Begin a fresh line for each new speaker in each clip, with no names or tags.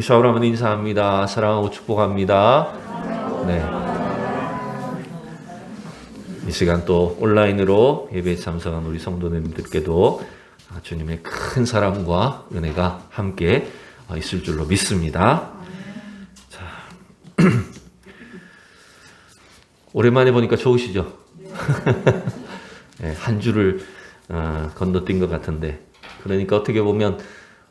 샤오라면 인사합니다. 사랑하고 축복합니다. 네. 이 시간 또 온라인으로 예배에 참석한 우리 성도님들께도 주님의 큰 사랑과 은혜가 함께 있을 줄로 믿습니다. 자, 오랜만에 보니까 좋으시죠? 네, 한 주를 건너뛴 것 같은데, 그러니까 어떻게 보면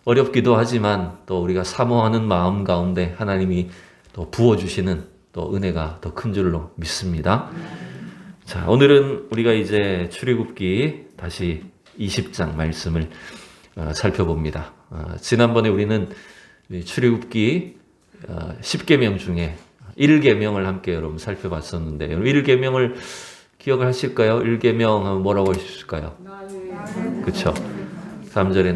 어렵기도 하지만 또 우리가 사모하는 마음 가운데 하나님이 또 부어주시는 또 은혜가 더 큰 줄로 믿습니다. 자, 오늘은 우리가 이제 출애굽기 다시 20장 말씀을 살펴봅니다. 지난번에 우리는 출애굽기 10계명 중에 1계명을 함께 여러분 살펴봤었는데, 1계명을 기억하실까요? 1계명 하면 뭐라고 하실까요? 그렇죠. 3절에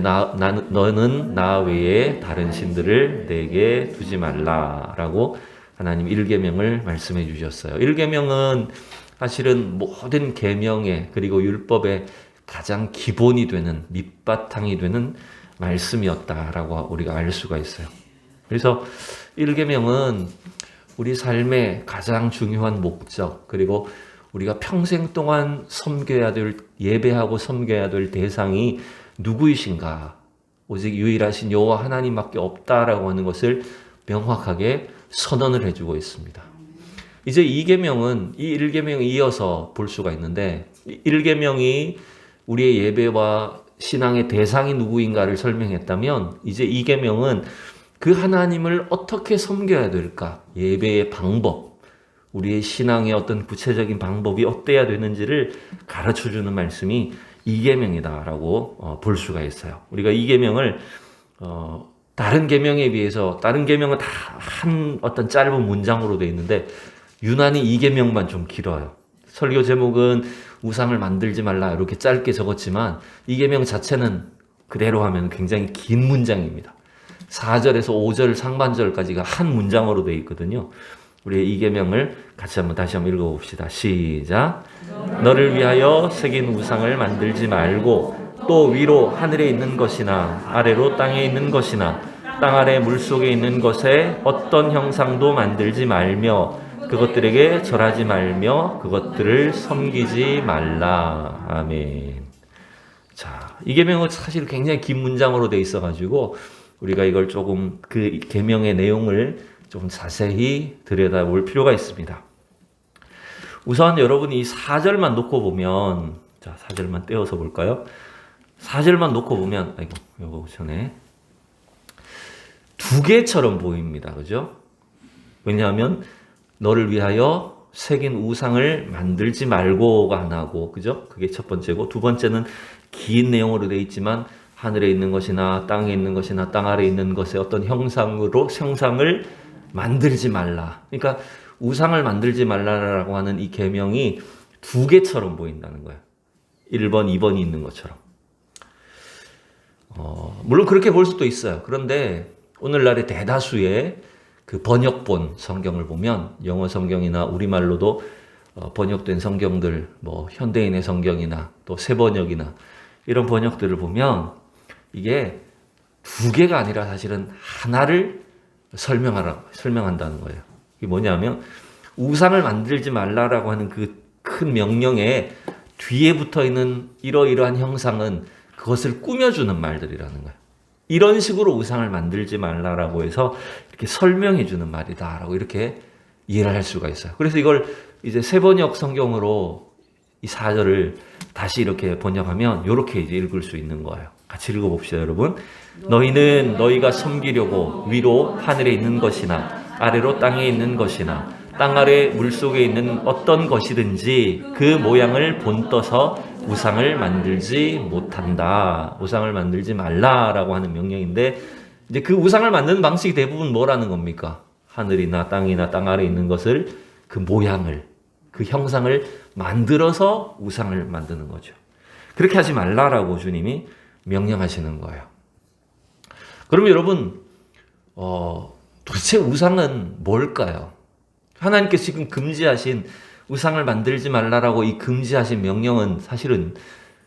너는 나 외에 다른 신들을 내게 두지 말라라고 하나님 1계명을 말씀해 주셨어요. 1계명은 사실은 모든 계명의 그리고 율법의 가장 기본이 되는 밑바탕이 되는 말씀이었다라고 우리가 알 수가 있어요. 그래서 1계명은 우리 삶의 가장 중요한 목적, 그리고 우리가 평생 동안 섬겨야 될, 예배하고 섬겨야 될 대상이 누구이신가? 오직 유일하신 여호와 하나님밖에 없다라고 하는 것을 명확하게 선언을 해주고 있습니다. 이제 2계명은 이 1계명에 이어서 볼 수가 있는데, 1계명이 우리의 예배와 신앙의 대상이 누구인가를 설명했다면, 이제 2계명은 그 하나님을 어떻게 섬겨야 될까? 예배의 방법, 우리의 신앙의 어떤 구체적인 방법이 어때야 되는지를 가르쳐주는 말씀이 2계명이다라고 볼 수가 있어요. 우리가 2계명을 다른 계명에 비해서, 다른 계명은 다 한 어떤 짧은 문장으로 되어 있는데 유난히 2계명만 좀 길어요. 설교 제목은 우상을 만들지 말라 이렇게 짧게 적었지만 2계명 자체는 그대로 하면 굉장히 긴 문장입니다. 4절에서 5절 상반절까지가 한 문장으로 되어 있거든요. 우리 2계명을 다시 한번 읽어봅시다. 시작. 너를 위하여 새긴 우상을 만들지 말고, 또 위로 하늘에 있는 것이나 아래로 땅에 있는 것이나 땅 아래 물속에 있는 것에 어떤 형상도 만들지 말며 그것들에게 절하지 말며 그것들을 섬기지 말라. 아멘. 자, 이 계명은 사실 굉장히 긴 문장으로 돼 있어가지고 우리가 이걸 조금 그 계명의 내용을 좀 자세히 들여다볼 필요가 있습니다. 우선 여러분이 이 4절만 놓고 보면, 자, 4절만 떼어서 볼까요? 4절만 놓고 보면, 요거 전에 두 개처럼 보입니다. 그죠? 왜냐하면 너를 위하여 새긴 우상을 만들지 말고가 하나고, 그죠? 그게 첫 번째고, 두 번째는 긴 내용으로 되어 있지만 하늘에 있는 것이나 땅에 있는 것이나 땅 아래에 있는 것의 어떤 형상을 만들지 말라. 그러니까 우상을 만들지 말라라고 하는 이 계명이 두 개처럼 보인다는 거예요. 1번, 2번이 있는 것처럼. 물론 그렇게 볼 수도 있어요. 그런데 오늘날의 대다수의 그 번역본 성경을 보면, 영어 성경이나 우리말로도 번역된 성경들, 뭐 현대인의 성경이나 또 새번역이나 이런 번역들을 보면 이게 두 개가 아니라 사실은 하나를 설명한다는 거예요. 이게 뭐냐면, 우상을 만들지 말라라고 하는 그 큰 명령에 뒤에 붙어 있는 이러이러한 형상은 그것을 꾸며주는 말들이라는 거예요. 이런 식으로 우상을 만들지 말라라고 해서 이렇게 설명해 주는 말이다라고 이렇게 이해를 할 수가 있어요. 그래서 이걸 이제 새번역 성경으로 이 4절을 다시 이렇게 번역하면 이렇게 이제 읽을 수 있는 거예요. 같이 읽어봅시다, 여러분. 너희는 너희가 섬기려고 위로 하늘에 있는 것이나 아래로 땅에 있는 것이나 땅 아래 물속에 있는 어떤 것이든지 그 모양을 본떠서 우상을 만들지 못한다. 우상을 만들지 말라라고 하는 명령인데, 이제 그 우상을 만드는 방식이 대부분 뭐라는 겁니까? 하늘이나 땅이나 땅 아래 있는 것을, 그 모양을, 그 형상을 만들어서 우상을 만드는 거죠. 그렇게 하지 말라라고 주님이 명령하시는 거예요. 그러면 여러분, 도대체 우상은 뭘까요? 하나님께서 지금 금지하신 우상을 만들지 말라라고 이 금지하신 명령은 사실은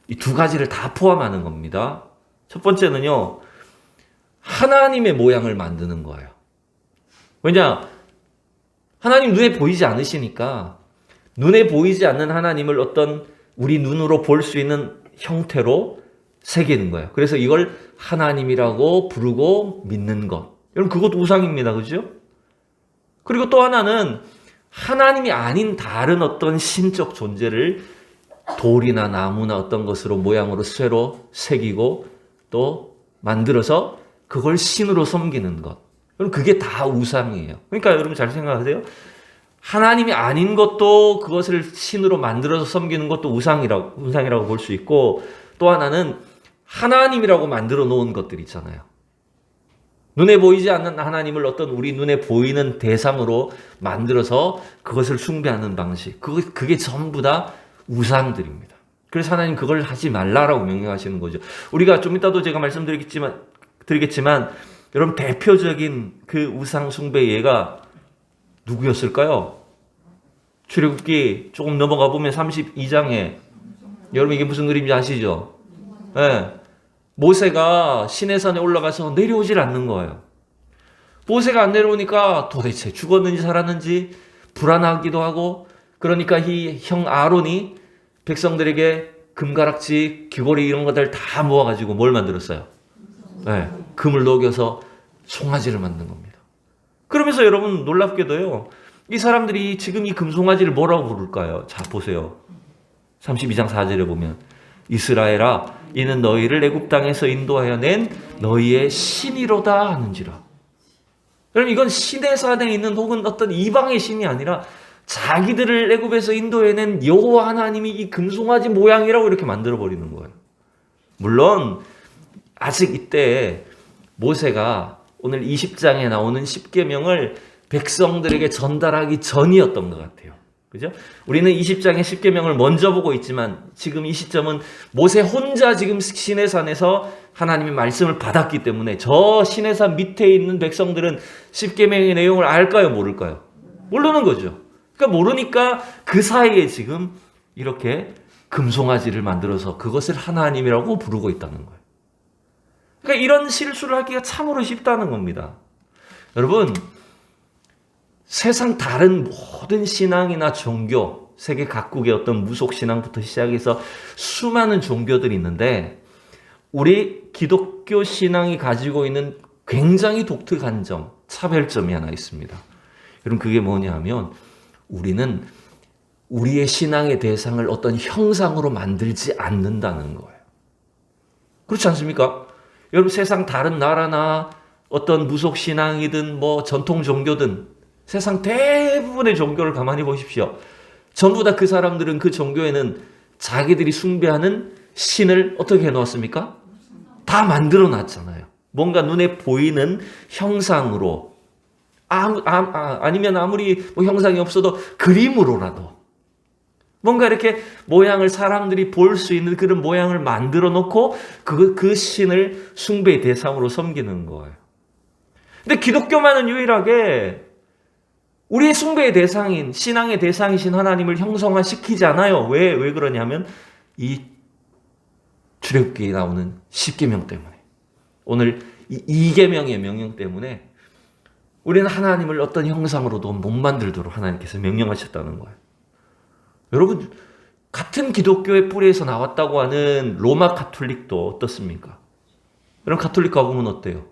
이 두 가지를 다 포함하는 겁니다. 첫 번째는요, 하나님의 모양을 만드는 거예요. 왜냐? 하나님 눈에 보이지 않으시니까 눈에 보이지 않는 하나님을 어떤 우리 눈으로 볼 수 있는 형태로 새기는 거예요. 그래서 이걸 하나님이라고 부르고 믿는 것. 여러분 그것도 우상입니다. 그죠? 그리고 또 하나는 하나님이 아닌 다른 어떤 신적 존재를 돌이나 나무나 어떤 것으로 모양으로 쇠로 새기고 또 만들어서 그걸 신으로 섬기는 것. 여러분 그게 다 우상이에요. 그러니까 여러분 잘 생각하세요. 하나님이 아닌 것도 그것을 신으로 만들어서 섬기는 것도 우상이라고 볼 수 있고, 또 하나는 하나님이라고 만들어 놓은 것들 있잖아요. 눈에 보이지 않는 하나님을 어떤 우리 눈에 보이는 대상으로 만들어서 그것을 숭배하는 방식. 그게 전부 다 우상들입니다. 그래서 하나님 그걸 하지 말라라고 명령하시는 거죠. 우리가 좀 이따도 제가 드리겠지만 여러분 대표적인 그 우상 숭배 예가 누구였을까요? 출애굽기 조금 넘어가 보면 32장에 여러분 이게 무슨 그림인지 아시죠? 네. 모세가 시내산에 올라가서 내려오질 않는 거예요. 모세가 안 내려오니까 도대체 죽었는지 살았는지 불안하기도 하고, 그러니까 이 형 아론이 백성들에게 금가락지, 귀고리 이런 것들 다 모아가지고 뭘 만들었어요? 네. 금을 녹여서 송아지를 만든 겁니다. 그러면서 여러분 놀랍게도요, 이 사람들이 지금 이 금송아지를 뭐라고 부를까요? 자 보세요. 32장 4절에 보면 이스라엘아 이는 너희를 애굽 땅에서 인도하여 낸 너희의 신이로다 하는지라. 여러분 이건 신의 산에 있는 혹은 어떤 이방의 신이 아니라 자기들을 애굽에서 인도해낸 여호와 하나님이 이 금송아지 모양이라고 이렇게 만들어 버리는 거예요. 물론 아직 이때 모세가 오늘 20장에 나오는 십계명을 백성들에게 전달하기 전이었던 것 같아요. 그죠? 우리는 20장의 십계명을 먼저 보고 있지만 지금 이 시점은 모세 혼자 지금 시내산에서 하나님의 말씀을 받았기 때문에 저 시내산 밑에 있는 백성들은 십계명의 내용을 알까요? 모를까요? 모르는 거죠. 그러니까 모르니까 그 사이에 지금 이렇게 금송아지를 만들어서 그것을 하나님이라고 부르고 있다는 거예요. 그러니까 이런 실수를 하기가 참으로 쉽다는 겁니다. 여러분, 세상 다른 모든 신앙이나 종교, 세계 각국의 어떤 무속 신앙부터 시작해서 수많은 종교들이 있는데 우리 기독교 신앙이 가지고 있는 굉장히 독특한 점, 차별점이 하나 있습니다. 여러분 그게 뭐냐 하면 우리는 우리의 신앙의 대상을 어떤 형상으로 만들지 않는다는 거예요. 그렇지 않습니까? 여러분 세상 다른 나라나 어떤 무속 신앙이든 뭐 전통 종교든 세상 대부분의 종교를 가만히 보십시오. 전부 다 그 사람들은 그 종교에는 자기들이 숭배하는 신을 어떻게 해놓았습니까? 다 만들어 놨잖아요. 뭔가 눈에 보이는 형상으로 아니면 아무리 뭐 형상이 없어도 그림으로라도 뭔가 이렇게 모양을 사람들이 볼 수 있는 그런 모양을 만들어 놓고 그 신을 숭배의 대상으로 섬기는 거예요. 근데 기독교만은 유일하게 우리의 숭배의 대상인, 신앙의 대상이신 하나님을 형성화시키지 않아요. 왜 그러냐면 이 출애굽기에 나오는 십계명 때문에, 오늘 이 2계명의 명령 때문에 우리는 하나님을 어떤 형상으로도 못 만들도록 하나님께서 명령하셨다는 거예요. 여러분 같은 기독교의 뿌리에서 나왔다고 하는 로마 가톨릭도 어떻습니까? 여러분 가톨릭 가보면 어때요?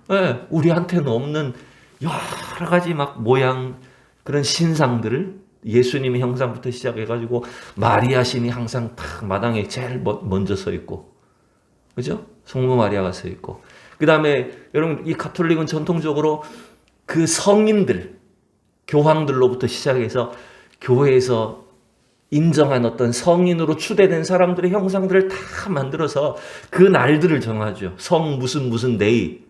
네, 우리한테는 없는 여러 가지 막 모양 그런 신상들을 예수님의 형상부터 시작해가지고 마리아 신이 항상 탁 마당에 제일 먼저 서 있고, 그죠? 성모 마리아가 서 있고, 그 다음에 여러분 이 가톨릭은 전통적으로 그 성인들, 교황들로부터 시작해서 교회에서 인정한 어떤 성인으로 추대된 사람들의 형상들을 다 만들어서 그 날들을 정하죠. 성 무슨 데이,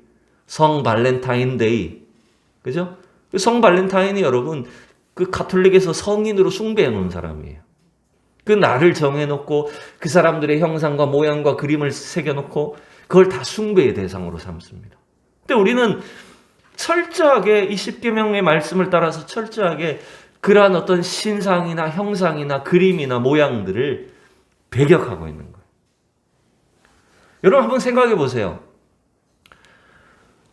성 발렌타인 데이, 그죠? 성 발렌타인이 여러분 그 가톨릭에서 성인으로 숭배해 놓은 사람이에요. 그 날을 정해놓고 그 사람들의 형상과 모양과 그림을 새겨놓고 그걸 다 숭배의 대상으로 삼습니다. 근데 우리는 철저하게 이 십계명의 말씀을 따라서 철저하게 그러한 어떤 신상이나 형상이나 그림이나 모양들을 배격하고 있는 거예요. 여러분 한번 생각해 보세요.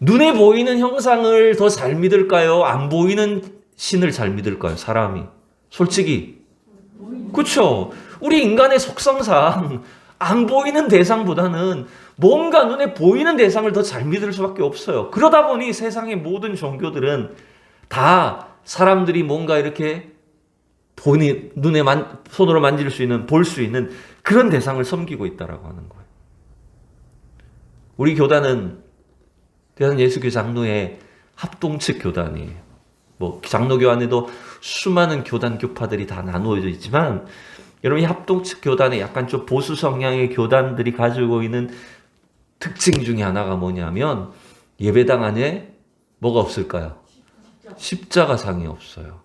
눈에 보이는 형상을 더 잘 믿을까요? 안 보이는 신을 잘 믿을까요? 사람이. 솔직히. 그렇죠. 우리 인간의 속성상 안 보이는 대상보다는 뭔가 눈에 보이는 대상을 더 잘 믿을 수밖에 없어요. 그러다 보니 세상의 모든 종교들은 다 사람들이 뭔가 이렇게 눈에 손으로 만질 수 있는, 볼 수 있는 그런 대상을 섬기고 있다라고 하는 거예요. 우리 교단은 대한 예수교 장로의 합동측 교단이에요. 뭐 장로교 안에도 수많은 교단 교파들이 다 나누어져 있지만, 여러분 이 합동측 교단에 약간 좀 보수 성향의 교단들이 가지고 있는 특징 중에 하나가 뭐냐면, 예배당 안에 뭐가 없을까요? 십자가상이 없어요.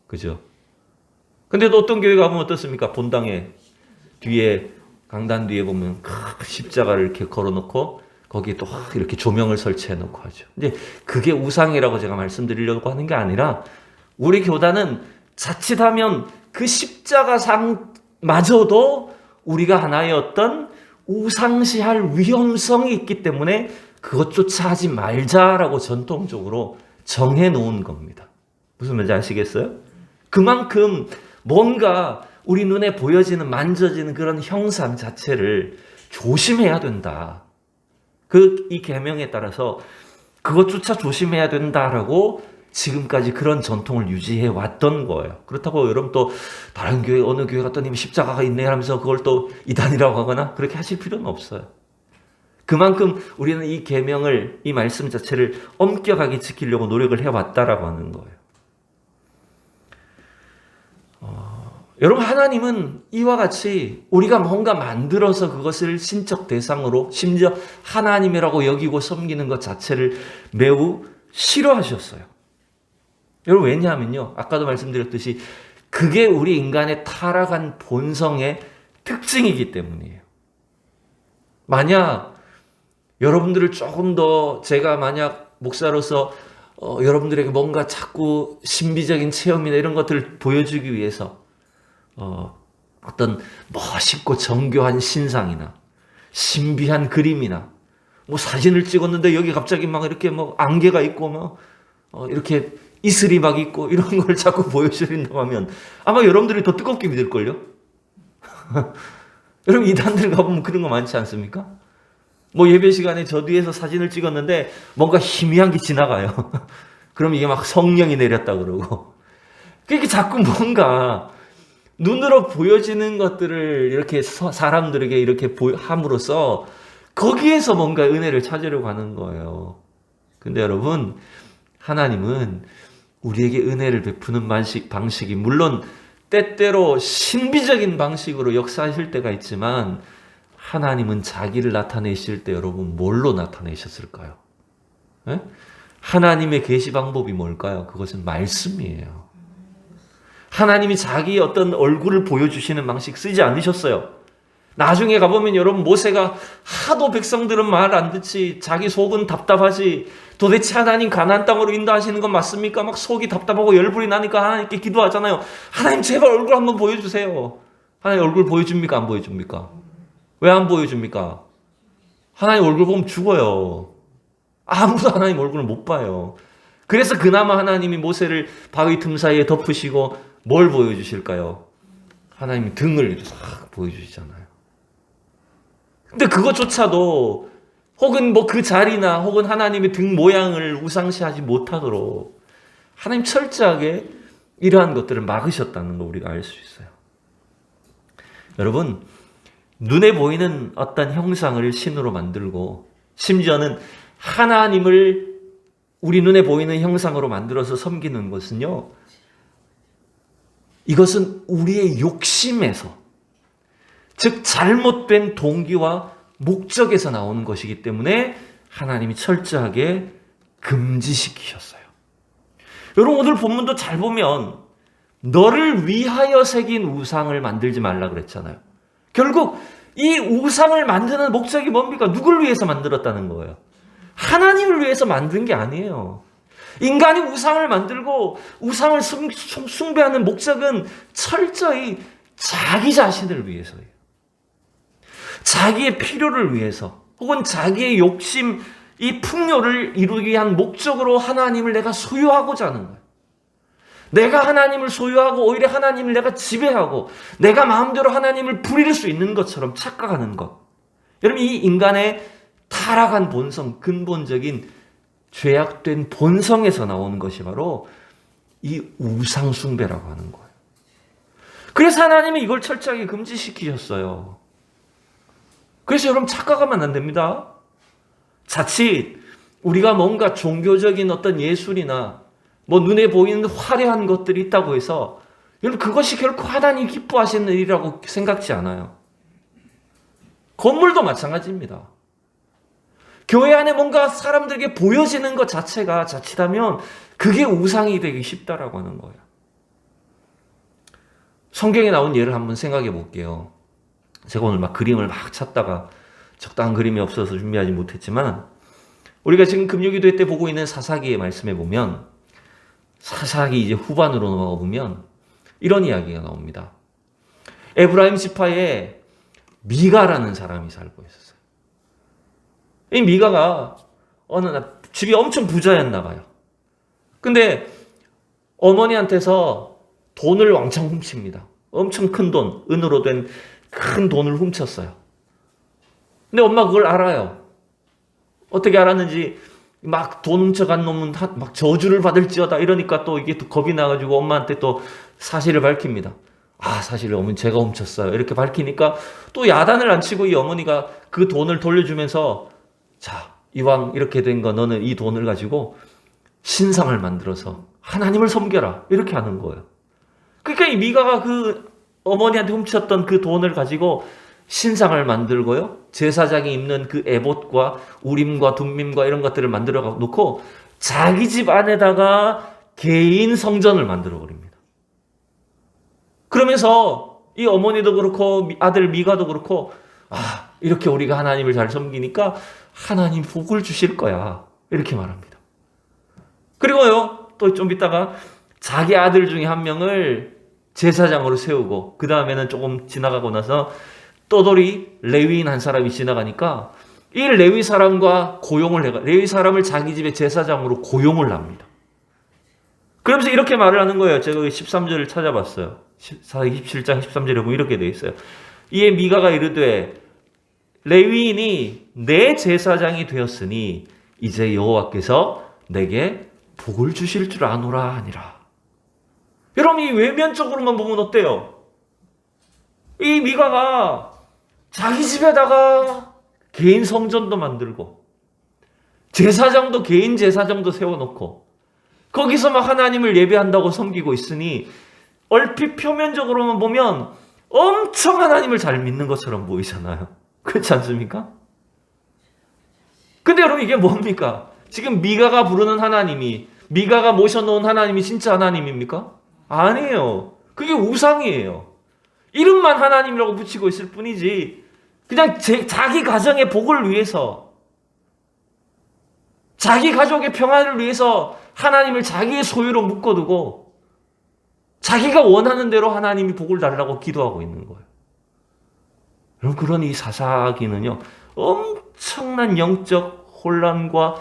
그죠? 근데 또 어떤 교회 가보면 어떻습니까? 본당에 뒤에, 강단 뒤에 보면 큰 십자가를 이렇게 걸어놓고 거기에 또 이렇게 조명을 설치해 놓고 하죠. 근데 그게 우상이라고 제가 말씀드리려고 하는 게 아니라, 우리 교단은 자칫하면 그 십자가상마저도 우리가 하나의 어떤 우상시할 위험성이 있기 때문에 그것조차 하지 말자라고 전통적으로 정해놓은 겁니다. 무슨 말인지 아시겠어요? 그만큼 뭔가 우리 눈에 보여지는, 만져지는 그런 형상 자체를 조심해야 된다. 이 계명에 따라서 그것조차 조심해야 된다라고 지금까지 그런 전통을 유지해 왔던 거예요. 그렇다고 여러분 또 다른 교회, 어느 교회 갔더니 십자가가 있네 하면서 그걸 또 이단이라고 하거나 그렇게 하실 필요는 없어요. 그만큼 우리는 이 계명을, 이 말씀 자체를 엄격하게 지키려고 노력을 해왔다라고 하는 거예요. 여러분, 하나님은 이와 같이 우리가 뭔가 만들어서 그것을 신적 대상으로, 심지어 하나님이라고 여기고 섬기는 것 자체를 매우 싫어하셨어요. 여러분, 왜냐하면요, 아까도 말씀드렸듯이 그게 우리 인간의 타락한 본성의 특징이기 때문이에요. 만약 여러분들을 조금 더, 제가 만약 목사로서 여러분들에게 뭔가 자꾸 신비적인 체험이나 이런 것들을 보여주기 위해서 어떤 멋있고 정교한 신상이나 신비한 그림이나 뭐 사진을 찍었는데 여기 갑자기 막 이렇게 뭐 안개가 있고 막 이렇게 이슬이 막 있고 이런 걸 자꾸 보여주린다고 하면 아마 여러분들이 더 뜨겁게 믿을걸요? 여러분, 이단들 가보면 그런 거 많지 않습니까? 뭐 예배 시간에 저 뒤에서 사진을 찍었는데 뭔가 희미한 게 지나가요. 그럼 이게 막 성령이 내렸다 그러고. 그렇게 자꾸 뭔가 눈으로 보여지는 것들을 이렇게 사람들에게 이렇게 함으로써 거기에서 뭔가 은혜를 찾으려고 하는 거예요. 근데 여러분, 하나님은 우리에게 은혜를 베푸는 방식이 물론 때때로 신비적인 방식으로 역사하실 때가 있지만, 하나님은 자기를 나타내실 때 여러분 뭘로 나타내셨을까요? 에? 하나님의 계시 방법이 뭘까요? 그것은 말씀이에요. 하나님이 자기 어떤 얼굴을 보여주시는 방식 쓰지 않으셨어요. 나중에 가보면 여러분, 모세가 하도 백성들은 말 안 듣지, 자기 속은 답답하지, 도대체 하나님 가나안 땅으로 인도하시는 건 맞습니까? 막 속이 답답하고 열불이 나니까 하나님께 기도하잖아요. 하나님 제발 얼굴 한번 보여주세요. 하나님 얼굴 보여줍니까? 안 보여줍니까? 왜 안 보여줍니까? 하나님 얼굴 보면 죽어요. 아무도 하나님 얼굴을 못 봐요. 그래서 그나마 하나님이 모세를 바위 틈 사이에 덮으시고 뭘 보여주실까요? 하나님이 등을 싹 보여주시잖아요. 근데 그것조차도 혹은 뭐 그 자리나 혹은 하나님의 등 모양을 우상시하지 못하도록 하나님 철저하게 이러한 것들을 막으셨다는 걸 우리가 알 수 있어요. 여러분, 눈에 보이는 어떤 형상을 신으로 만들고 심지어는 하나님을 우리 눈에 보이는 형상으로 만들어서 섬기는 것은요, 이것은 우리의 욕심에서, 즉 잘못된 동기와 목적에서 나오는 것이기 때문에 하나님이 철저하게 금지시키셨어요. 여러분, 오늘 본문도 잘 보면 너를 위하여 새긴 우상을 만들지 말라 그랬잖아요. 결국 이 우상을 만드는 목적이 뭡니까? 누굴 위해서 만들었다는 거예요? 하나님을 위해서 만든 게 아니에요. 인간이 우상을 만들고 우상을 숭배하는 목적은 철저히 자기 자신을 위해서예요. 자기의 필요를 위해서, 혹은 자기의 욕심, 이 풍요를 이루기 위한 목적으로 하나님을 내가 소유하고자 하는 거예요. 내가 하나님을 소유하고 오히려 하나님을 내가 지배하고 내가 마음대로 하나님을 부릴 수 있는 것처럼 착각하는 것. 여러분, 이 인간의 타락한 본성, 근본적인 죄악된 본성에서 나오는 것이 바로 이 우상숭배라고 하는 거예요. 그래서 하나님이 이걸 철저하게 금지시키셨어요. 그래서 여러분 착각하면 안 됩니다. 자칫 우리가 뭔가 종교적인 어떤 예술이나 눈에 보이는 화려한 것들이 있다고 해서 여러분 그것이 결코 하나님 기뻐하시는 일이라고 생각지 않아요. 건물도 마찬가지입니다. 교회 안에 뭔가 사람들에게 보여지는 것 자체가 자칫하면 그게 우상이 되기 쉽다라고 하는 거예요. 성경에 나온 예를 한번 생각해 볼게요. 제가 오늘 그림을 찾다가 적당한 그림이 없어서 준비하지 못했지만 우리가 지금 금요기도회 때 보고 있는 사사기의 말씀에 보면 사사기 이제 후반으로 넘어가 보면 이런 이야기가 나옵니다. 에브라임 지파에 미가라는 사람이 살고 있었어요. 이 미가가 어느 날 집이 엄청 부자였나 봐요. 근데 어머니한테서 돈을 왕창 훔칩니다. 엄청 큰 돈, 은으로 된 큰 돈을 훔쳤어요. 근데 엄마가 그걸 알아요. 어떻게 알았는지 돈 훔쳐간 놈은 저주를 받을지어다 이러니까 또 이게 또 겁이 나가지고 엄마한테 또 사실을 밝힙니다. 사실 어머니 제가 훔쳤어요. 이렇게 밝히니까 또 야단을 안 치고 이 어머니가 그 돈을 돌려주면서 자, 이왕 이렇게 된 거 너는 이 돈을 가지고 신상을 만들어서 하나님을 섬겨라. 이렇게 하는 거예요. 그러니까 이 미가가 그 어머니한테 훔쳤던 그 돈을 가지고 신상을 만들고요. 제사장이 입는 그 에봇과 우림과 둠밈과 이런 것들을 만들어 놓고 자기 집 안에다가 개인 성전을 만들어 버립니다. 그러면서 이 어머니도 그렇고 아들 미가도 그렇고 이렇게 우리가 하나님을 잘 섬기니까 하나님 복을 주실 거야. 이렇게 말합니다. 그리고요. 또 좀 있다가 자기 아들 중에 한 명을 제사장으로 세우고 그 다음에는 조금 지나가고 나서 떠돌이 레위인 한 사람이 지나가니까 이 레위 사람과 고용을 해가 레위 사람을 자기 집의 제사장으로 고용을 합니다. 그러면서 이렇게 말을 하는 거예요. 제가 13절을 찾아봤어요. 27장 13절에 보면 이렇게 되어 있어요. 이에 미가가 이르되 레위인이 내 제사장이 되었으니 이제 여호와께서 내게 복을 주실 줄 아노라 하니라. 여러분, 이 외면적으로만 보면 어때요? 이 미가가 자기 집에다가 개인 성전도 만들고 제사장도 개인 제사장도 세워놓고 거기서 하나님을 예배한다고 섬기고 있으니 얼핏 표면적으로만 보면 엄청 하나님을 잘 믿는 것처럼 보이잖아요. 그렇지 않습니까? 근데 여러분 이게 뭡니까? 지금 미가가 부르는 하나님이 미가가 모셔놓은 하나님이 진짜 하나님입니까? 아니에요. 그게 우상이에요. 이름만 하나님이라고 붙이고 있을 뿐이지 그냥 자기 가정의 복을 위해서 자기 가족의 평안을 위해서 하나님을 자기의 소유로 묶어두고 자기가 원하는 대로 하나님이 복을 달라고 기도하고 있는 거예요. 여러분 그런 이 사사기는요 엄청난 영적 혼란과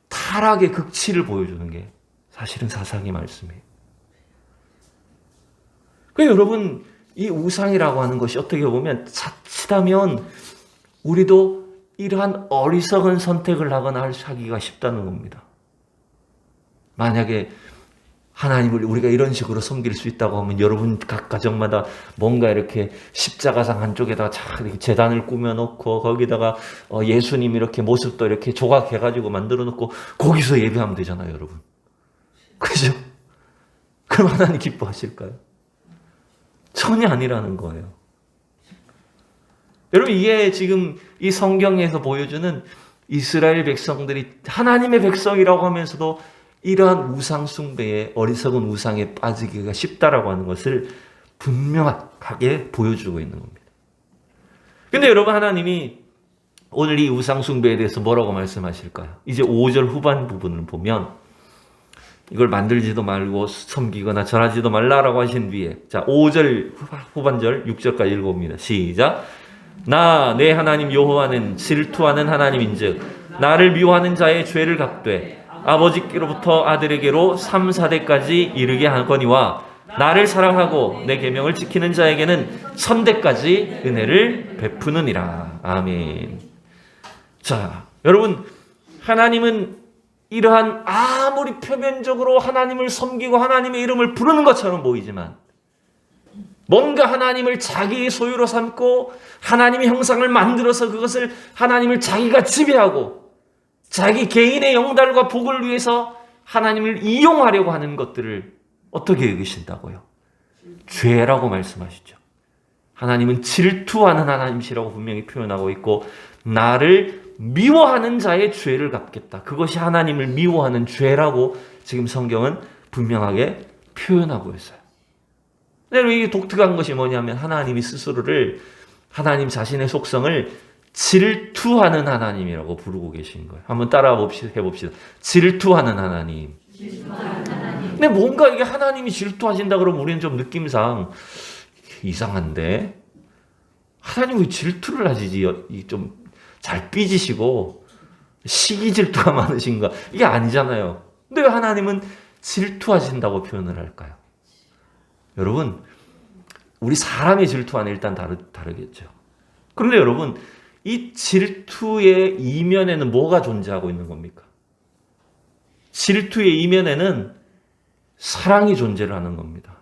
타락의 극치를 보여주는 게 사실은 사사기 말씀이에요. 그러니까 여러분 이 우상이라고 하는 것이 어떻게 보면 자칫하면 우리도 이러한 어리석은 선택을 하거나 하기가 쉽다는 겁니다. 만약에 하나님을 우리가 이런 식으로 섬길 수 있다고 하면 여러분 각 가정마다 뭔가 이렇게 십자가상 한쪽에다가 제단을 꾸며놓고 거기다가 예수님 이렇게 모습도 이렇게 조각해가지고 만들어놓고 거기서 예배하면 되잖아요, 여러분. 그죠? 그럼 하나님 기뻐하실까요? 전혀 아니라는 거예요. 여러분 이게 지금 이 성경에서 보여주는 이스라엘 백성들이 하나님의 백성이라고 하면서도 이러한 우상 숭배에 어리석은 우상에 빠지기가 쉽다라고 하는 것을 분명하게 보여주고 있는 겁니다. 근데 여러분 하나님이 오늘 이 우상 숭배에 대해서 뭐라고 말씀하실까요? 이제 5절 후반 부분을 보면 이걸 만들지도 말고 섬기거나 절하지도 말라라고 하신 뒤에 자 5절 후반절 6절까지 읽어봅니다. 시작. 나 내 하나님 여호와는 질투하는 하나님인즉 나를 미워하는 자의 죄를 갚되 아버지께로부터 아들에게로 3, 4대까지 이르게 하거니와 나를 사랑하고 내 계명을 지키는 자에게는 천대까지 은혜를 베푸느니라. 아멘. 자, 여러분, 하나님은 이러한 아무리 표면적으로 하나님을 섬기고 하나님의 이름을 부르는 것처럼 보이지만 뭔가 하나님을 자기의 소유로 삼고 하나님의 형상을 만들어서 그것을 하나님을 자기가 지배하고 자기 개인의 영달과 복을 위해서 하나님을 이용하려고 하는 것들을 어떻게 여기신다고요? 죄라고 말씀하시죠. 하나님은 질투하는 하나님이시라고 분명히 표현하고 있고 나를 미워하는 자의 죄를 갚겠다. 그것이 하나님을 미워하는 죄라고 지금 성경은 분명하게 표현하고 있어요. 근데 이게 독특한 것이 뭐냐면 하나님이 스스로를 하나님 자신의 속성을 질투하는 하나님이라고 부르고 계신 거예요. 한번 따라 해봅시다. 질투하는 하나님. 근데 뭔가 이게 하나님이 질투하신다 그러면 우리는 좀 느낌상 이상한데 하나님 왜 질투를 하시지? 좀 잘 삐지시고 시기 질투가 많으신가? 이게 아니잖아요. 근데 왜 하나님은 질투하신다고 표현을 할까요? 여러분, 우리 사람의 질투와는 일단 다르겠죠. 그런데 여러분, 이 질투의 이면에는 뭐가 존재하고 있는 겁니까? 질투의 이면에는 사랑이 존재를 하는 겁니다.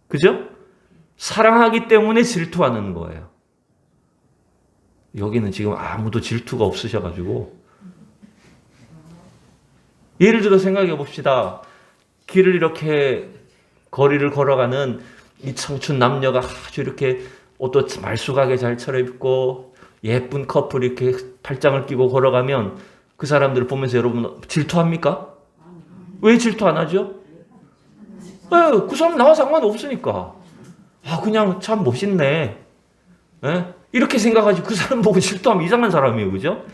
그죠? 사랑하기 때문에 질투하는 거예요. 여기는 지금 아무도 질투가 없으셔가지고 예를 들어 생각해 봅시다. 길을 이렇게 거리를 걸어가는 이 청춘 남녀가 아주 이렇게 옷도 말쑥하게 잘 차려입고 예쁜 커플이 이렇게 팔짱을 끼고 걸어가면 그 사람들을 보면서 여러분 질투합니까? 왜 질투 안 하죠? 그 사람 나와 상관없으니까. 그냥 참 멋있네. 이렇게 생각하지 그 사람 보고 질투하면 이상한 사람이에요. 그죠?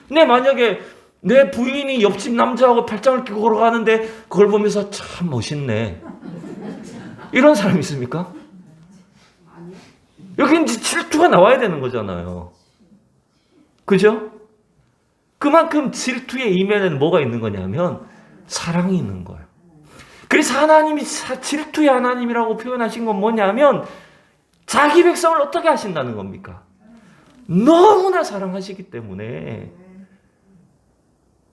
근데 만약에 내 부인이 옆집 남자하고 팔짱을 끼고 걸어가는데 그걸 보면서 참 멋있네. 이런 사람 있습니까? 여기는 질투가 나와야 되는 거잖아요. 그죠? 그만큼 질투의 이면에는 뭐가 있는 거냐면 사랑이 있는 거예요. 그래서 하나님이 질투의 하나님이라고 표현하신 건 뭐냐면 자기 백성을 어떻게 하신다는 겁니까? 너무나 사랑하시기 때문에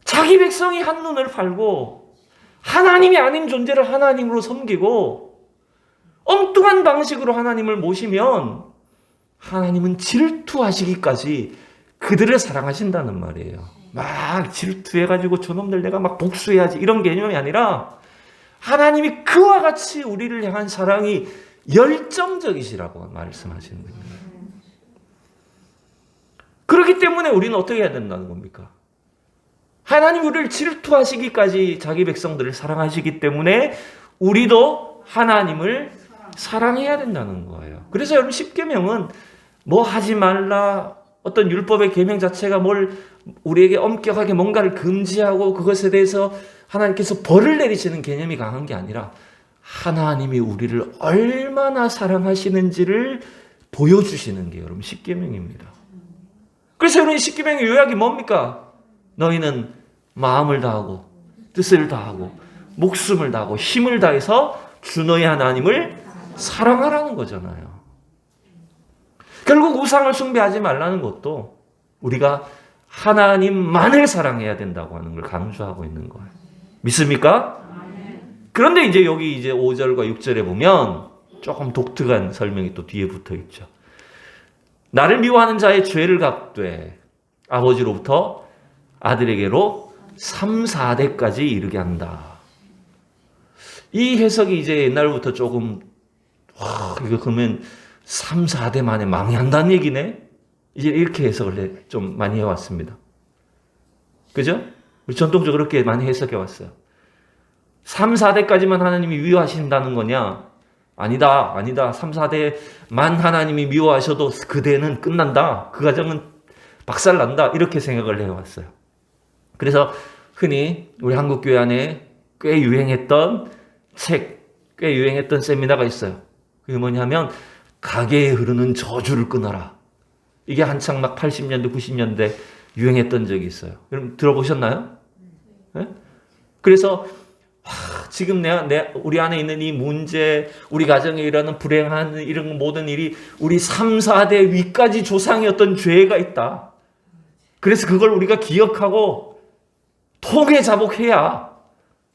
자기 백성이 한눈을 팔고 하나님이 아닌 존재를 하나님으로 섬기고 엉뚱한 방식으로 하나님을 모시면 하나님은 질투하시기까지 그들을 사랑하신다는 말이에요. 막 질투해가지고 저놈들 내가 막 복수해야지 이런 개념이 아니라 하나님이 그와 같이 우리를 향한 사랑이 열정적이시라고 말씀하시는 겁니다. 그렇기 때문에 우리는 어떻게 해야 된다는 겁니까? 하나님 우리를 질투하시기까지 자기 백성들을 사랑하시기 때문에 우리도 하나님을 사랑해야 된다는 거예요. 그래서 여러분 십계명은 뭐 하지 말라 어떤 율법의 계명 자체가 뭘 우리에게 엄격하게 뭔가를 금지하고 그것에 대해서 하나님께서 벌을 내리시는 개념이 강한 게 아니라 하나님이 우리를 얼마나 사랑하시는지를 보여주시는 게 여러분 십계명입니다. 그래서 여러분 십계명의 요약이 뭡니까? 너희는 마음을 다하고 뜻을 다하고 목숨을 다하고 힘을 다해서 주 너희 하나님을 사랑하라는 거잖아요. 결국 우상을 숭배하지 말라는 것도 우리가 하나님만을 사랑해야 된다고 하는 걸 강조하고 있는 거예요. 믿습니까? 그런데 이제 여기 이제 5절과 6절에 보면 조금 독특한 설명이 또 뒤에 붙어 있죠. 나를 미워하는 자의 죄를 갚되 아버지로부터 아들에게로 3, 4대까지 이르게 한다. 이 해석이 이제 옛날부터 조금 이거 그러면 3, 4대 만에 망한다는 얘기네? 이제 이렇게 해석을 좀 많이 해왔습니다. 그죠? 우리 전통적으로 그렇게 많이 해석해 왔어요. 3, 4대까지만 하나님이 미워하신다는 거냐? 아니다. 3, 4대만 하나님이 미워하셔도 그 대는 끝난다. 그 가정은 박살난다. 이렇게 생각을 해왔어요. 그래서 흔히 우리 한국교회 안에 꽤 유행했던 꽤 유행했던 세미나가 있어요. 그게 뭐냐면 가게에 흐르는 저주를 끊어라. 이게 한창 막 80년대, 90년대 유행했던 적이 있어요. 여러분 들어보셨나요? 네? 그래서 지금 우리 안에 있는 이 문제, 우리 가정에 일어나는 불행한 이런 모든 일이 우리 3, 4대 위까지 조상이었던 죄가 있다. 그래서 그걸 우리가 기억하고 통해 자복해야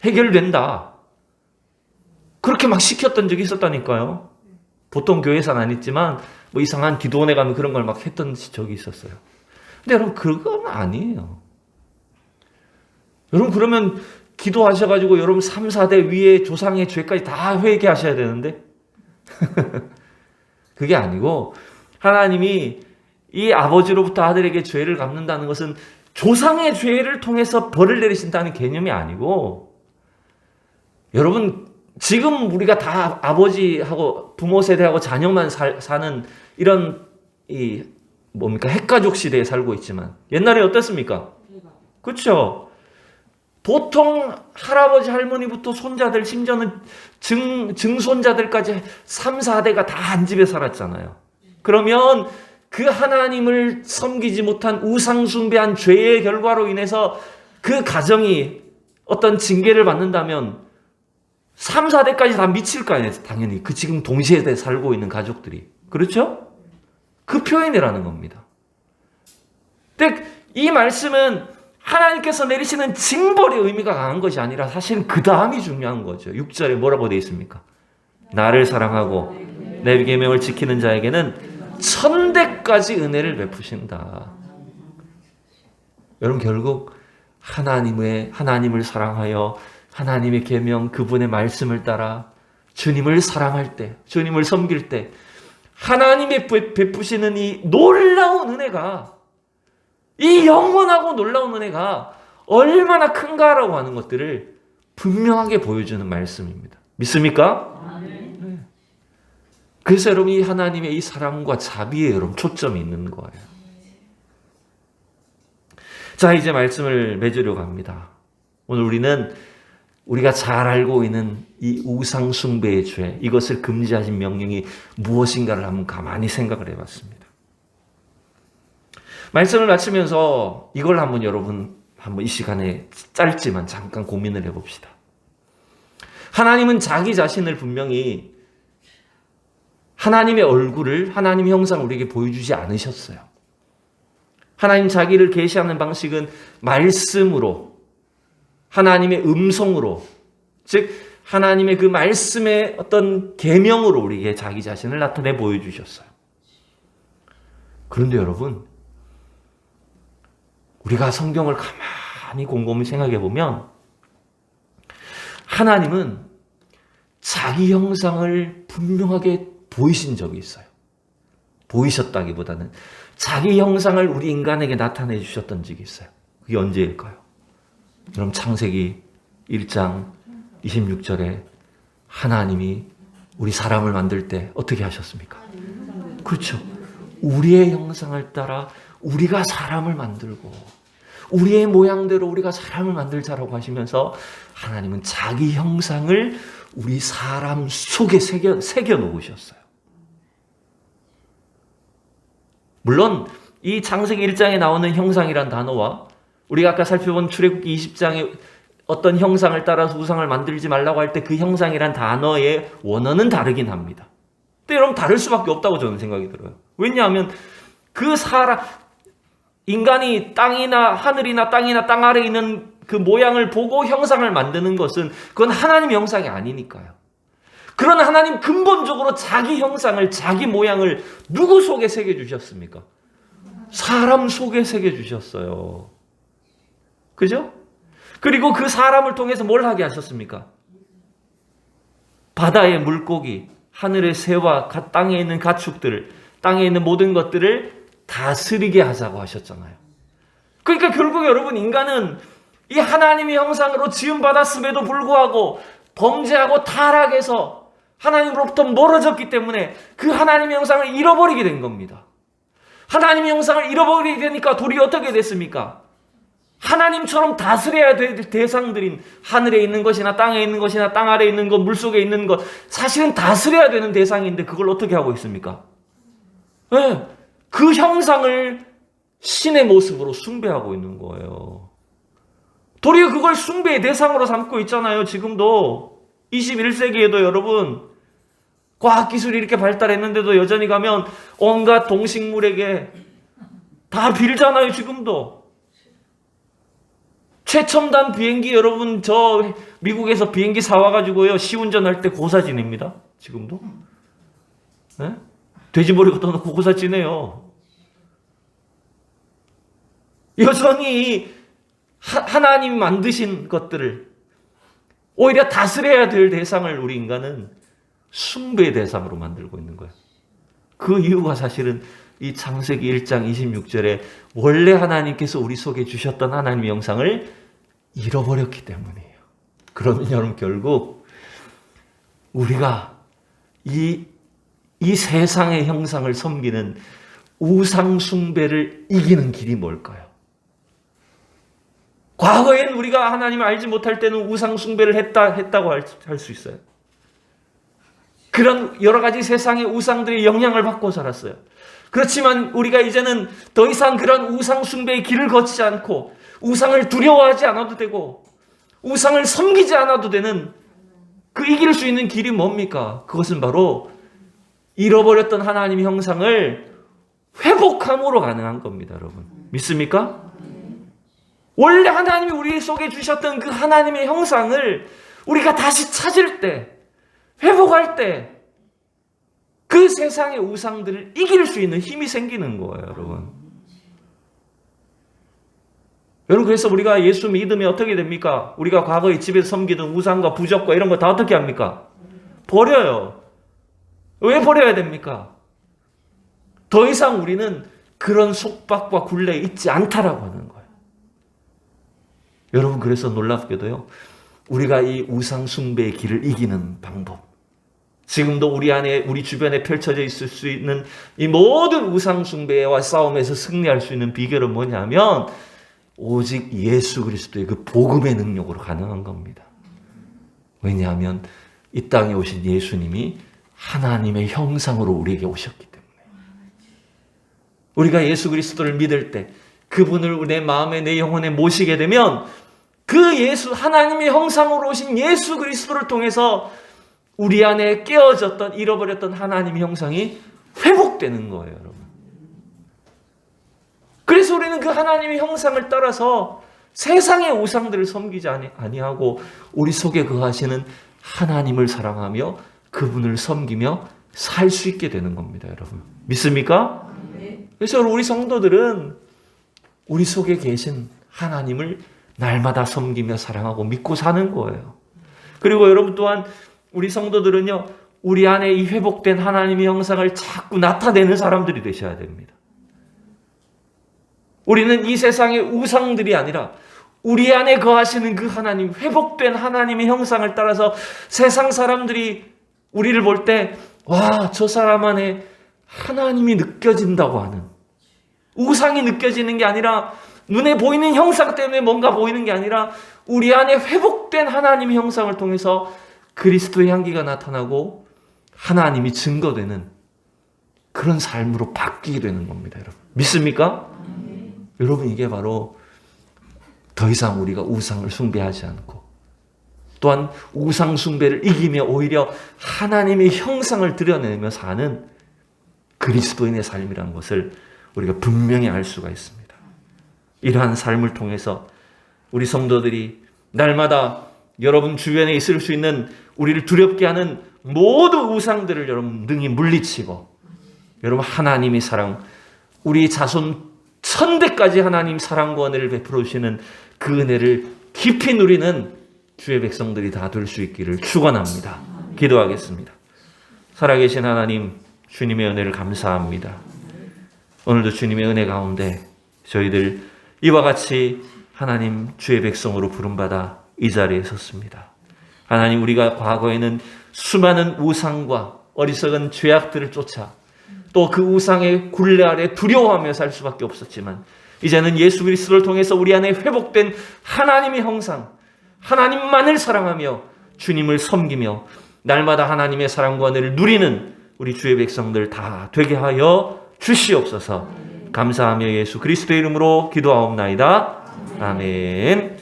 해결된다. 그렇게 막 시켰던 적이 있었다니까요. 보통 교회에서는 안 했지만 뭐 이상한 기도원에 가면 그런 걸 막 했던 적이 있었어요. 근데 여러분 그건 아니에요. 여러분 그러면 기도하셔가지고 여러분 3, 4대 위의 조상의 죄까지 다 회개하셔야 되는데 그게 아니고 하나님이 이 아버지로부터 아들에게 죄를 갚는다는 것은 조상의 죄를 통해서 벌을 내리신다는 개념이 아니고 여러분 지금 우리가 다 아버지하고 부모 세대하고 자녀만 사는 이런 핵가족 시대에 살고 있지만 옛날에 어땠습니까? 그렇죠? 보통 할아버지 할머니부터 손자들 심지어는 증손자들까지 3, 4대가 다 한 집에 살았잖아요. 그러면 그 하나님을 섬기지 못한 우상숭배한 죄의 결과로 인해서 그 가정이 어떤 징계를 받는다면 3, 4대까지 다 미칠 거 아니에요. 당연히 그 지금 동시에 살고 있는 가족들이. 그렇죠? 그 표현이라는 겁니다. 근데 이 말씀은 하나님께서 내리시는 징벌의 의미가 강한 것이 아니라 사실은 그 다음이 중요한 거죠. 6절에 뭐라고 되어 있습니까? 나를 사랑하고 내 계명을 지키는 자에게는 1000대까지 은혜를 베푸신다. 여러분 결국 하나님을 사랑하여 하나님의 계명 그분의 말씀을 따라 주님을 사랑할 때, 주님을 섬길 때 하나님의 베푸시는 이 놀라운 은혜가 이 영원하고 놀라운 은혜가 얼마나 큰가라고 하는 것들을 분명하게 보여주는 말씀입니다. 믿습니까? 네. 그래서 여러분 이 하나님의 이 사랑과 자비에 여러분 초점이 있는 거예요. 자, 이제 말씀을 맺으려고 합니다. 오늘 우리가 잘 알고 있는 이 우상 숭배의 죄, 이것을 금지하신 명령이 무엇인가를 한번 가만히 생각을 해봤습니다. 말씀을 마치면서 이걸 한번 이 시간에 짧지만 잠깐 고민을 해봅시다. 하나님은 자기 자신을 분명히 하나님의 얼굴을, 하나님의 형상을 우리에게 보여주지 않으셨어요. 하나님 자기를 계시하는 방식은 말씀으로, 하나님의 음성으로, 즉 하나님의 그 말씀의 어떤 계명으로 우리에게 자기 자신을 나타내 보여주셨어요. 그런데 여러분, 우리가 성경을 가만히 곰곰이 생각해 보면 하나님은 자기 형상을 분명하게 보이신 적이 있어요. 보이셨다기보다는 자기 형상을 우리 인간에게 나타내 주셨던 적이 있어요. 그게 언제일까요? 여러분 창세기 1장 26절에 하나님이 우리 사람을 만들 때 어떻게 하셨습니까? 그렇죠. 우리의 형상을 따라 우리가 사람을 만들고 우리의 모양대로 우리가 사람을 만들자라고 하시면서 하나님은 자기 형상을 우리 사람 속에 새겨 놓으셨어요. 물론 이 창세기 1장에 나오는 형상이란 단어와 우리가 아까 살펴본 출애굽기 20장의 어떤 형상을 따라서 우상을 만들지 말라고 할 때 그 형상이란 단어의 원어는 다르긴 합니다. 근데 여러분 다를 수밖에 없다고 저는 생각이 들어요. 왜냐하면 인간이 땅이나 하늘이나 땅이나 땅 아래에 있는 그 모양을 보고 형상을 만드는 것은 그건 하나님의 형상이 아니니까요. 그러나 하나님 근본적으로 자기 형상을, 자기 모양을 누구 속에 새겨주셨습니까? 사람 속에 새겨주셨어요. 그죠? 그리고 그 사람을 통해서 뭘 하게 하셨습니까? 바다의 물고기, 하늘의 새와 땅에 있는 가축들, 땅에 있는 모든 것들을 다스리게 하자고 하셨잖아요. 그러니까 결국 여러분 인간은 이 하나님의 형상으로 지음받았음에도 불구하고 범죄하고 타락해서 하나님으로부터 멀어졌기 때문에 그 하나님의 형상을 잃어버리게 된 겁니다. 하나님의 형상을 잃어버리게 되니까 도리어 어떻게 됐습니까? 하나님처럼 다스려야 될 대상들인 하늘에 있는 것이나 땅에 있는 것이나 땅 아래에 있는 것, 물속에 있는 것, 사실은 다스려야 되는 대상인데 그걸 어떻게 하고 있습니까? 네, 그 형상을 신의 모습으로 숭배하고 있는 거예요. 도리어 그걸 숭배의 대상으로 삼고 있잖아요. 지금도 21세기에도 여러분 과학기술이 이렇게 발달했는데도 여전히 가면 온갖 동식물에게 다 빌잖아요. 지금도. 최첨단 비행기 여러분 저 미국에서 비행기 사와가지고요 시운전할 때 고사 지냅니다. 지금도. 네? 돼지머리 갖다 놓고 고사 지내요. 여전히 하나님이 만드신 것들을 오히려 다스려야 될 대상을 우리 인간은 숭배의 대상으로 만들고 있는 거예요. 그 이유가 사실은 이 창세기 1장 26절에 원래 하나님께서 우리 속에 주셨던 하나님의 형상을 잃어버렸기 때문이에요. 그러면 여러분 결국 우리가 이 세상의 형상을 섬기는 우상 숭배를 이기는 길이 뭘까요? 과거엔 우리가 하나님을 알지 못할 때는 우상 숭배를 했다고 할 수 있어요. 그런 여러 가지 세상의 우상들의 영향을 받고 살았어요. 그렇지만 우리가 이제는 더 이상 그런 우상 숭배의 길을 걷지 않고 우상을 두려워하지 않아도 되고 우상을 섬기지 않아도 되는 그 이길 수 있는 길이 뭡니까? 그것은 바로 잃어버렸던 하나님의 형상을 회복함으로 가능한 겁니다, 여러분. 믿습니까? 원래 하나님이 우리 속에 주셨던 그 하나님의 형상을 우리가 다시 찾을 때, 회복할 때, 그 세상의 우상들을 이길 수 있는 힘이 생기는 거예요, 여러분. 여러분, 그래서 우리가 예수 믿으면 어떻게 됩니까? 우리가 과거에 집에서 섬기던 우상과 부적과 이런 거 다 어떻게 합니까? 버려요. 왜 버려야 됩니까? 더 이상 우리는 그런 속박과 굴레에 있지 않다라고 하는 거예요. 여러분, 그래서 놀랍게도요, 우리가 이 우상 숭배의 길을 이기는 방법, 지금도 우리 안에, 우리 주변에 펼쳐져 있을 수 있는 이 모든 우상 숭배와 싸움에서 승리할 수 있는 비결은 뭐냐면 오직 예수 그리스도의 그 복음의 능력으로 가능한 겁니다. 왜냐하면 이 땅에 오신 예수님이 하나님의 형상으로 우리에게 오셨기 때문에, 우리가 예수 그리스도를 믿을 때 그분을 내 마음에 내 영혼에 모시게 되면 그 예수, 하나님의 형상으로 오신 예수 그리스도를 통해서 우리 안에 깨어졌던, 잃어버렸던 하나님의 형상이 회복되는 거예요, 여러분. 그래서 우리는 그 하나님의 형상을 따라서 세상의 우상들을 섬기지 아니하고 우리 속에 거하시는 하나님을 사랑하며 그분을 섬기며 살 수 있게 되는 겁니다, 여러분. 믿습니까? 그래서 우리 성도들은 우리 속에 계신 하나님을 날마다 섬기며 사랑하고 믿고 사는 거예요. 그리고 여러분 또한 우리 성도들은요, 우리 안에 이 회복된 하나님의 형상을 자꾸 나타내는 사람들이 되셔야 됩니다. 우리는 이 세상의 우상들이 아니라 우리 안에 거하시는 그 하나님, 회복된 하나님의 형상을 따라서 세상 사람들이 우리를 볼 때, 와, 저 사람 안에 하나님이 느껴진다고 하는, 우상이 느껴지는 게 아니라 눈에 보이는 형상 때문에 뭔가 보이는 게 아니라 우리 안에 회복된 하나님의 형상을 통해서 그리스도의 향기가 나타나고 하나님이 증거되는 그런 삶으로 바뀌게 되는 겁니다, 여러분. 믿습니까? 여러분, 이게 바로 더 이상 우리가 우상을 숭배하지 않고 또한 우상 숭배를 이기며 오히려 하나님의 형상을 드러내며 사는 그리스도인의 삶이라는 것을 우리가 분명히 알 수가 있습니다. 이러한 삶을 통해서 우리 성도들이 날마다 여러분 주변에 있을 수 있는 우리를 두렵게 하는 모든 우상들을 여러분 능히 물리치고 여러분 하나님의 사랑, 우리 자손 천대까지 하나님 사랑과 은혜를 베풀어 주시는 그 은혜를 깊이 누리는 주의 백성들이 다 될 수 있기를 축원합니다. 기도하겠습니다. 살아계신 하나님, 주님의 은혜를 감사합니다. 오늘도 주님의 은혜 가운데 저희들 이와 같이 하나님 주의 백성으로 부름받아 이 자리에 섰습니다. 하나님, 우리가 과거에는 수많은 우상과 어리석은 죄악들을 쫓아 또 그 우상의 굴레 아래 두려워하며 살 수밖에 없었지만 이제는 예수 그리스도를 통해서 우리 안에 회복된 하나님의 형상, 하나님만을 사랑하며 주님을 섬기며 날마다 하나님의 사랑과 은혜를 누리는 우리 주의 백성들 다 되게 하여 주시옵소서. 감사하며 예수 그리스도의 이름으로 기도하옵나이다. 아멘.